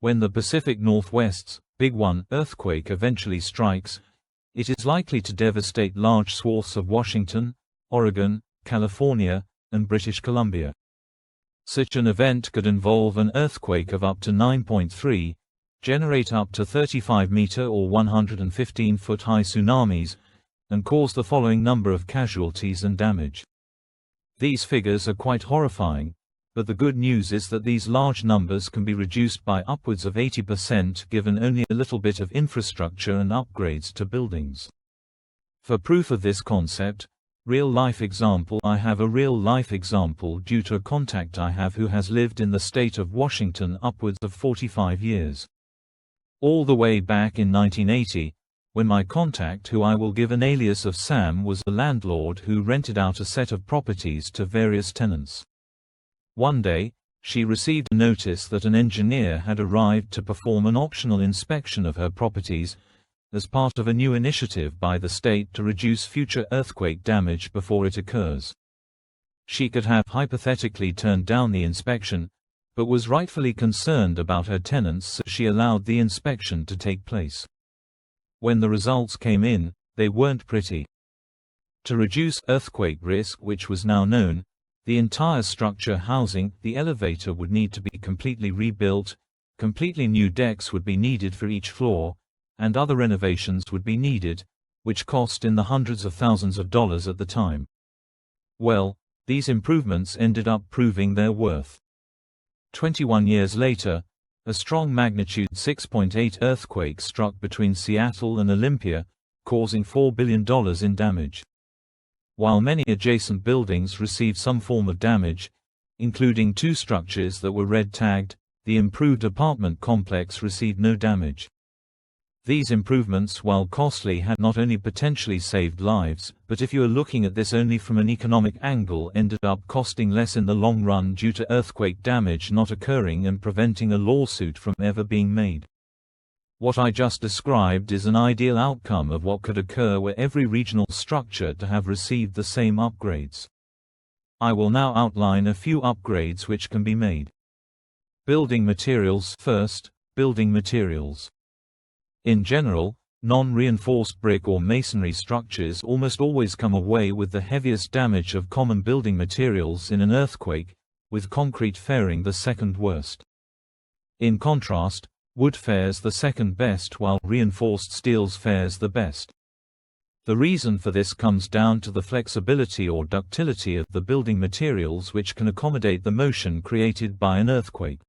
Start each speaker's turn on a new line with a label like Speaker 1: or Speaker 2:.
Speaker 1: When the Pacific Northwest's Big One earthquake eventually strikes, it is likely to devastate large swaths of Washington, Oregon, California, and British Columbia. Such an event could involve an earthquake of up to 9.3, generate up to 35-meter or 115-foot high tsunamis, and cause the following number of casualties and damage. These figures are quite horrifying, but the good news is that these large numbers can be reduced by upwards of 80% given only a little bit of infrastructure and upgrades to buildings. For proof of this concept, I have a real-life example due to a contact I have who has lived in the state of Washington upwards of 45 years. All the way back in 1980, when my contact, who I will give an alias of Sam, was a landlord who rented out a set of properties to various tenants. One day, she received a notice that an engineer had arrived to perform an optional inspection of her properties, as part of a new initiative by the state to reduce future earthquake damage before it occurs. She could have hypothetically turned down the inspection, but was rightfully concerned about her tenants, so she allowed the inspection to take place. When the results came in, they weren't pretty. To reduce earthquake risk, which was now known, the entire structure housing the elevator would need to be completely rebuilt, completely new decks would be needed for each floor, and other renovations would be needed, which cost in the hundreds of thousands of dollars at the time. Well, these improvements ended up proving their worth. 21 years later, a strong magnitude 6.8 earthquake struck between Seattle and Olympia, causing $4 billion in damage. While many adjacent buildings received some form of damage, including 2 structures that were red-tagged, the improved apartment complex received no damage. These improvements, while costly, had not only potentially saved lives, but if you are looking at this only from an economic angle, ended up costing less in the long run due to earthquake damage not occurring and preventing a lawsuit from ever being made. What I just described is an ideal outcome of what could occur were every regional structure to have received the same upgrades. I will now outline a few upgrades which can be made. Building materials. First, building materials. In general, non-reinforced brick or masonry structures almost always come away with the heaviest damage of common building materials in an earthquake, with concrete faring the second worst. In contrast, wood fares the second best while reinforced steels fares the best. The reason for this comes down to the flexibility or ductility of the building materials, which can accommodate the motion created by an earthquake.